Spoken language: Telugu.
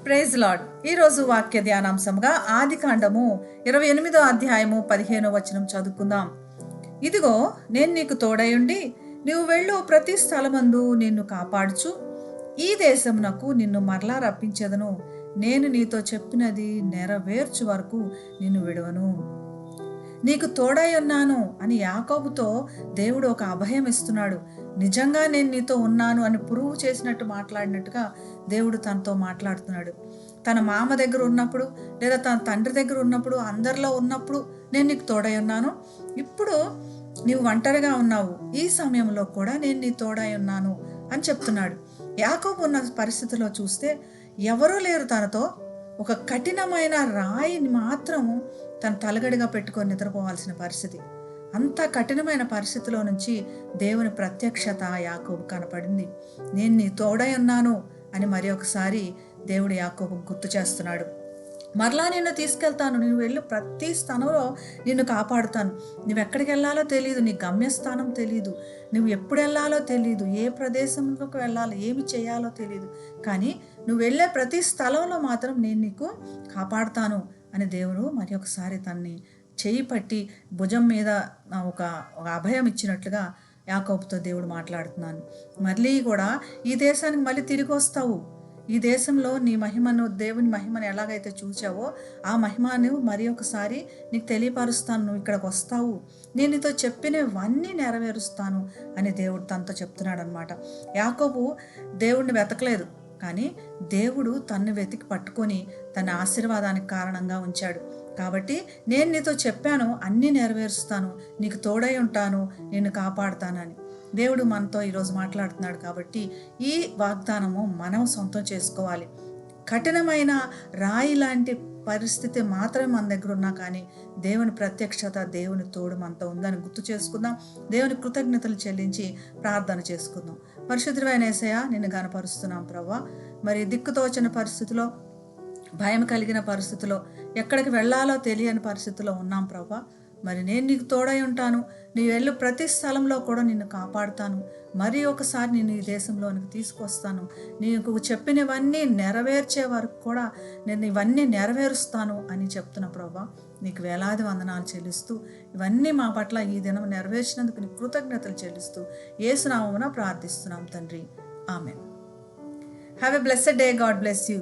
Praise lord. ఈరోజు వాక్య ధ్యానాంశంగా ఆదికాండము 28వ అధ్యాయము 15వ వచనం చదువుకుందాం. ఇదిగో నేను నీకు తోడయుండి నీవు వెళ్ళు ప్రతి స్థలమందు నిన్ను కాపాడుచు ఈ దేశమునకు నిన్ను మరలా రప్పించెదను. నేను నీతో చెప్పినది నెరవేర్చు వరకు నిన్ను విడవను. నీకు తోడై ఉన్నాను అని యాకోబుతో దేవుడు ఒక అభయం ఇస్తున్నాడు. నిజంగా నేను నీతో ఉన్నాను అని ప్రూవ్ చేసినట్టు మాట్లాడినట్టుగా దేవుడు తనతో మాట్లాడుతున్నాడు. తన మామ దగ్గర ఉన్నప్పుడు లేదా తన తండ్రి దగ్గర ఉన్నప్పుడు అందరిలో ఉన్నప్పుడు నేను నీకు తోడై ఉన్నాను. ఇప్పుడు నీవు ఒంటరిగా ఉన్నావు, ఈ సమయంలో కూడా నేను నీ తోడై ఉన్నాను అని చెప్తున్నాడు. యాకోబు ఉన్న పరిస్థితిలో చూస్తే ఎవరూ లేరు తనతో. ఒక కఠినమైన రాయిని మాత్రము తన తలగడిగా పెట్టుకొని నిద్రపోవాల్సిన పరిస్థితి. అంత కఠినమైన పరిస్థితిలో నుంచి దేవుని ప్రత్యక్షత యాకోబు కనపడింది. నేను నీ తోడై ఉన్నాను అని మరి ఒకసారి దేవుడు యాకోబు గుర్తు చేస్తున్నాడు. మరలా నిన్ను తీసుకెళ్తాను, నువ్వు వెళ్ళు ప్రతి స్థానంలో నిన్ను కాపాడుతాను. నువ్వు ఎక్కడికి వెళ్ళాలో తెలియదు, నీ గమ్యస్థానం తెలియదు, నువ్వు ఎప్పుడు వెళ్ళాలో తెలియదు, ఏ ప్రదేశంలోకి వెళ్ళాలో ఏమి చేయాలో తెలియదు, కానీ నువ్వు వెళ్ళే ప్రతి స్థలంలో మాత్రం నేను నీకు కాపాడుతాను అని దేవుడు మరి ఒకసారి తన్ని చేయి పట్టి భుజం మీద ఒక అభయం ఇచ్చినట్లుగా యాకోబుతో దేవుడు మాట్లాడుతున్నాను. మళ్ళీ కూడా ఈ దేశానికి మళ్ళీ తిరిగి వస్తావు, ఈ దేశంలో నీ మహిమను, దేవుని మహిమను ఎలాగైతే చూచావో ఆ మహిమను మరి ఒకసారి నీకు తెలియపరుస్తాను. నువ్వు ఇక్కడికి వస్తావు, నేను నీతో చెప్పినవన్నీ నెరవేరుస్తాను అని దేవుడు తనతో చెప్తున్నాడు అనమాట. యాకోబు దేవుడిని వెతకలేదు, కానీ దేవుడు తన్ను వెతికి పట్టుకొని తన ఆశీర్వాదానికి కారణంగా ఉంచాడు. కాబట్టి నేను నీతో చెప్పాను, అన్నీ నెరవేరుస్తాను, నీకు తోడై ఉంటాను, నిన్ను కాపాడుతానని దేవుడు మనతో ఈరోజు మాట్లాడుతున్నాడు. కాబట్టి ఈ వాగ్దానము మనం సొంతం చేసుకోవాలి. కఠినమైన రాయి లాంటి పరిస్థితి మాత్రమే మన దగ్గర ఉన్నా కానీ దేవుని ప్రత్యక్షత, దేవుని తోడు మనతో ఉందని గుర్తు చేసుకుందాం. దేవుని కృతజ్ఞతలు చెల్లించి ప్రార్థన చేసుకుందాం. పరిశుద్ధుడైన యేసయ్యా, నిన్ను గనపరుస్తున్నాం ప్రభువా. మరి దిక్కుతోచని పరిస్థితిలో, భయం కలిగిన పరిస్థితిలో, ఎక్కడికి వెళ్ళాలో తెలియని పరిస్థితిలో ఉన్నాం ప్రభువా. మరి నేను నీకు తోడై ఉంటాను, నీ వెళ్ళు ప్రతి స్థలంలో కూడా నిన్ను కాపాడుతాను, మరి ఒకసారి నేను ఈ దేశంలోనికి తీసుకొస్తాను, నీకు చెప్పినవన్నీ నెరవేర్చే వరకు కూడా నేను ఇవన్నీ నెరవేరుస్తాను అని చెప్తున్న ప్రభా. నీకు వేలాది వందనాలు చెల్లిస్తూ ఇవన్నీ మా పట్ల ఈ దినం నెరవేర్చినందుకు నీకు కృతజ్ఞతలు చెల్లిస్తూ యేసు నామమున ప్రార్థిస్తున్నాం తండ్రి. Amen. Have a blessed day. God bless you.